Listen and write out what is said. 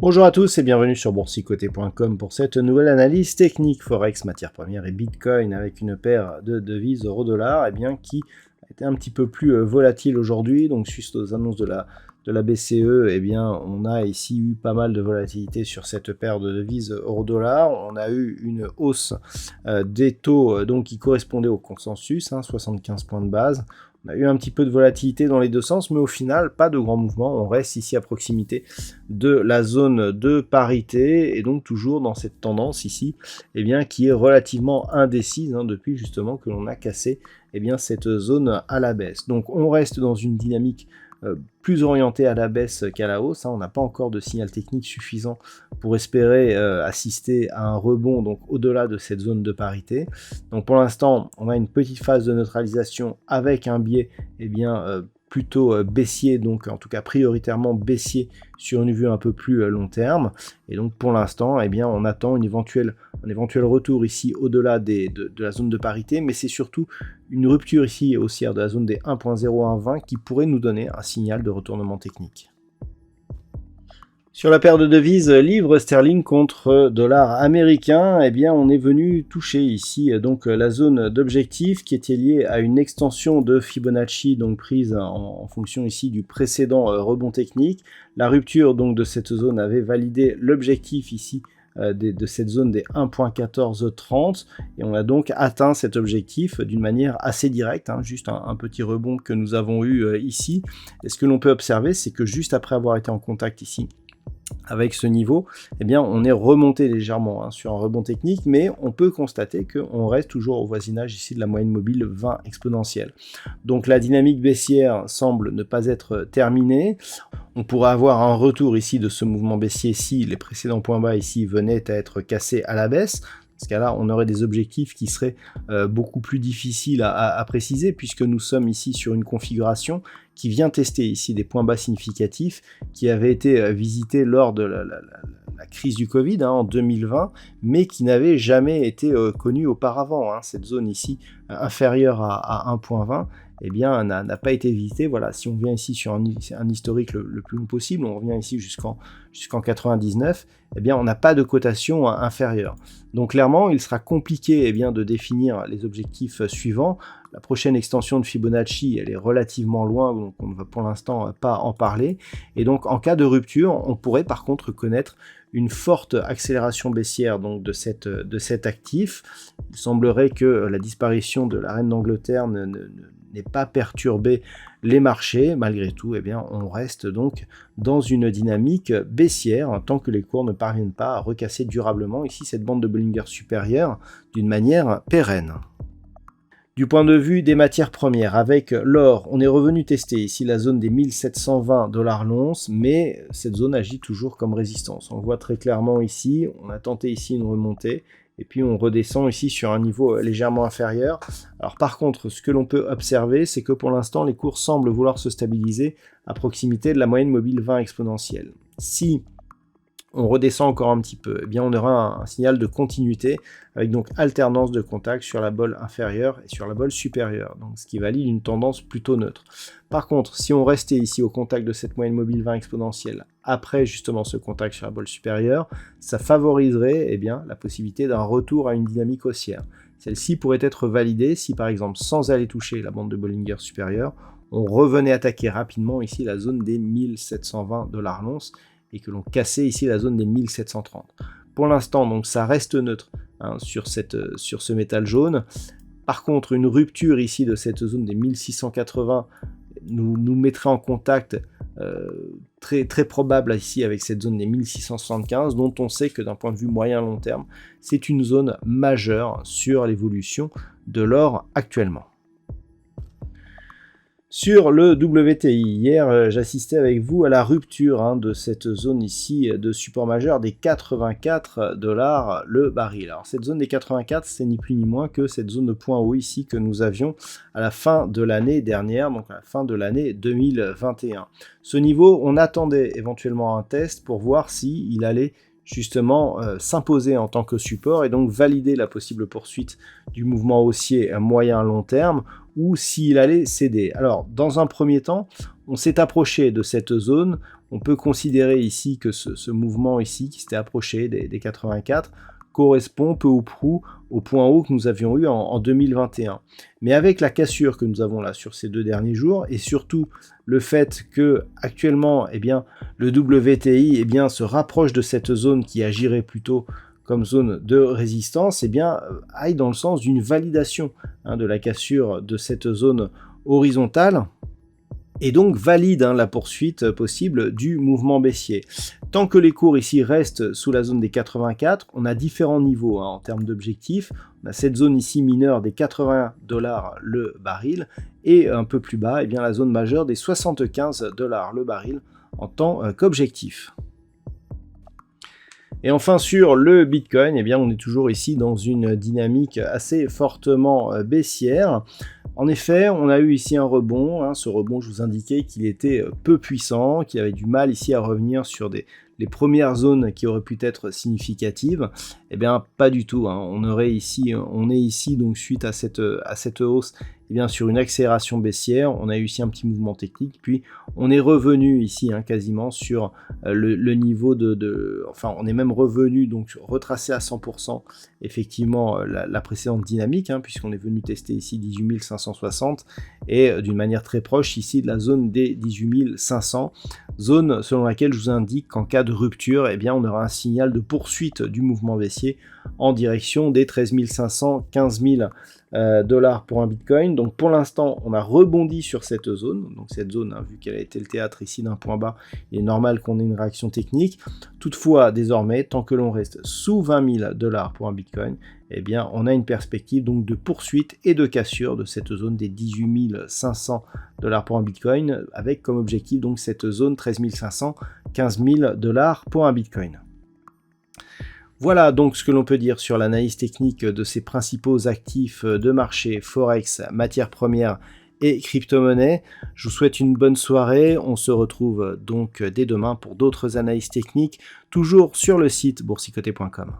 Bonjour à tous et bienvenue sur boursicoté.com pour cette nouvelle analyse technique Forex, matières premières et Bitcoin avec une paire de devises euro-dollar qui a été un petit peu plus volatile aujourd'hui. Donc suite aux annonces de la BCE, on a ici eu pas mal de volatilité sur cette paire de devises euro-dollar. On a eu une hausse des taux qui correspondait au consensus, 75 points de base. On a eu un petit peu de volatilité dans les deux sens, mais au final, pas de grands mouvements. On reste ici à proximité de la zone de parité, et donc toujours dans cette tendance ici, qui est relativement indécise, depuis justement que l'on a cassé cette zone à la baisse. Donc on reste dans une dynamique plus orienté à la baisse qu'à la hausse. On n'a pas encore de signal technique suffisant pour espérer assister à un rebond donc au-delà de cette zone de parité. Donc pour l'instant, on a une petite phase de neutralisation avec un biais plutôt baissier, donc en tout cas prioritairement baissier sur une vue un peu plus long terme. Et donc pour l'instant, on attend un éventuel retour ici au-delà de la zone de parité, mais c'est surtout une rupture ici haussière de la zone des 1.0120 qui pourrait nous donner un signal de retournement technique. Sur la paire de devises livre sterling contre dollar américain, on est venu toucher ici donc la zone d'objectif qui était liée à une extension de Fibonacci donc prise en fonction ici du précédent rebond technique. La rupture donc de cette zone avait validé l'objectif ici de cette zone des 1.1430 et on a donc atteint cet objectif d'une manière assez directe, juste un petit rebond que nous avons eu ici. Et ce que l'on peut observer, c'est que juste après avoir été en contact ici avec ce niveau, on est remonté légèrement sur un rebond technique, mais on peut constater qu'on reste toujours au voisinage ici de la moyenne mobile 20 exponentielle. Donc la dynamique baissière semble ne pas être terminée. On pourrait avoir un retour ici de ce mouvement baissier si les précédents points bas ici venaient à être cassés à la baisse. Dans ce cas-là, on aurait des objectifs qui seraient beaucoup plus difficiles à préciser puisque nous sommes ici sur une configuration qui vient tester ici des points bas significatifs qui avaient été visités lors de la crise du Covid en 2020, mais qui n'avaient jamais été connus auparavant. Cette zone ici inférieure à 1.20 n'a pas été visité. Voilà, si on vient ici sur un historique le plus long possible, on revient ici jusqu'en 99, on n'a pas de cotation inférieure. Donc clairement, il sera compliqué de définir les objectifs suivants. La prochaine extension de Fibonacci, elle est relativement loin, donc on ne va pour l'instant pas en parler. Et donc en cas de rupture, on pourrait par contre connaître une forte accélération baissière donc de cet actif. Il semblerait que la disparition de la reine d'Angleterre n'ait pas perturbé les marchés. Malgré tout, on reste donc dans une dynamique baissière tant que les cours ne parviennent pas à recasser durablement ici cette bande de Bollinger supérieure d'une manière pérenne. Du point de vue des matières premières, avec l'or, on est revenu tester ici la zone des 1720 $ l'once, mais cette zone agit toujours comme résistance. On le voit très clairement ici, on a tenté ici une remontée, et puis on redescend ici sur un niveau légèrement inférieur. Alors par contre, ce que l'on peut observer, c'est que pour l'instant, les cours semblent vouloir se stabiliser à proximité de la moyenne mobile 20 exponentielle. Si on redescend encore un petit peu, on aura un signal de continuité avec donc alternance de contact sur la bolle inférieure et sur la bolle supérieure, donc ce qui valide une tendance plutôt neutre. Par contre, si on restait ici au contact de cette moyenne mobile 20 exponentielle après justement ce contact sur la bolle supérieure, ça favoriserait la possibilité d'un retour à une dynamique haussière. Celle-ci pourrait être validée si par exemple sans aller toucher la bande de Bollinger supérieure, on revenait attaquer rapidement ici la zone des 1720 $ l'once et que l'on cassait ici la zone des 1730. Pour l'instant, donc ça reste neutre sur ce métal jaune. Par contre, une rupture ici de cette zone des 1680 nous mettrait en contact très, très probable ici avec cette zone des 1675, dont on sait que d'un point de vue moyen-long terme, c'est une zone majeure sur l'évolution de l'or actuellement. Sur le WTI, hier j'assistais avec vous à la rupture de cette zone ici de support majeur des 84 $ le baril. Alors cette zone des 84, c'est ni plus ni moins que cette zone de point haut ici que nous avions à la fin de l'année dernière, donc à la fin de l'année 2021. Ce niveau, on attendait éventuellement un test pour voir s'il allait justement s'imposer en tant que support et donc valider la possible poursuite du mouvement haussier à moyen-long terme, ou s'il allait céder. Alors, dans un premier temps, on s'est approché de cette zone. On peut considérer ici que ce mouvement ici, qui s'était approché des 84, correspond peu ou prou au point haut que nous avions eu en 2021. Mais avec la cassure que nous avons là sur ces 2 derniers jours, et surtout le fait que actuellement, le WTI se rapproche de cette zone qui agirait plutôt comme zone de résistance, aille dans le sens d'une validation de la cassure de cette zone horizontale, et donc valide la poursuite possible du mouvement baissier. Tant que les cours ici restent sous la zone des 84, on a différents niveaux en termes d'objectifs. On a cette zone ici mineure des 80 $ le baril, et un peu plus bas, la zone majeure des 75 $ le baril en tant qu'objectif. Et enfin sur le Bitcoin, on est toujours ici dans une dynamique assez fortement baissière. En effet, on a eu ici un rebond. Ce rebond, je vous indiquais qu'il était peu puissant, qu'il avait du mal ici à revenir sur les premières zones qui auraient pu être significatives. Pas du tout. On est ici donc suite à cette hausse, sur une accélération baissière. On a eu ici un petit mouvement technique, puis on est revenu ici quasiment sur le niveau enfin on est même revenu, donc retracé à 100% effectivement la précédente dynamique, puisqu'on est venu tester ici 18 560 et d'une manière très proche ici de la zone des 18 500, zone selon laquelle je vous indique qu'en cas de rupture, on aura un signal de poursuite du mouvement baissier en direction des 13 500, 15 000 $ pour un Bitcoin. Donc pour l'instant, on a rebondi sur cette zone. Donc cette zone, vu qu'elle a été le théâtre ici d'un point bas, il est normal qu'on ait une réaction technique. Toutefois, désormais, tant que l'on reste sous 20 000 $ pour un Bitcoin, on a une perspective donc de poursuite et de cassure de cette zone des 18 500 $ pour un Bitcoin, avec comme objectif donc cette zone 13 500, 15 000 $ pour un Bitcoin. Voilà donc ce que l'on peut dire sur l'analyse technique de ces principaux actifs de marché, Forex, matières premières et crypto-monnaies. Je vous souhaite une bonne soirée. On se retrouve donc dès demain pour d'autres analyses techniques, toujours sur le site boursicoté.com.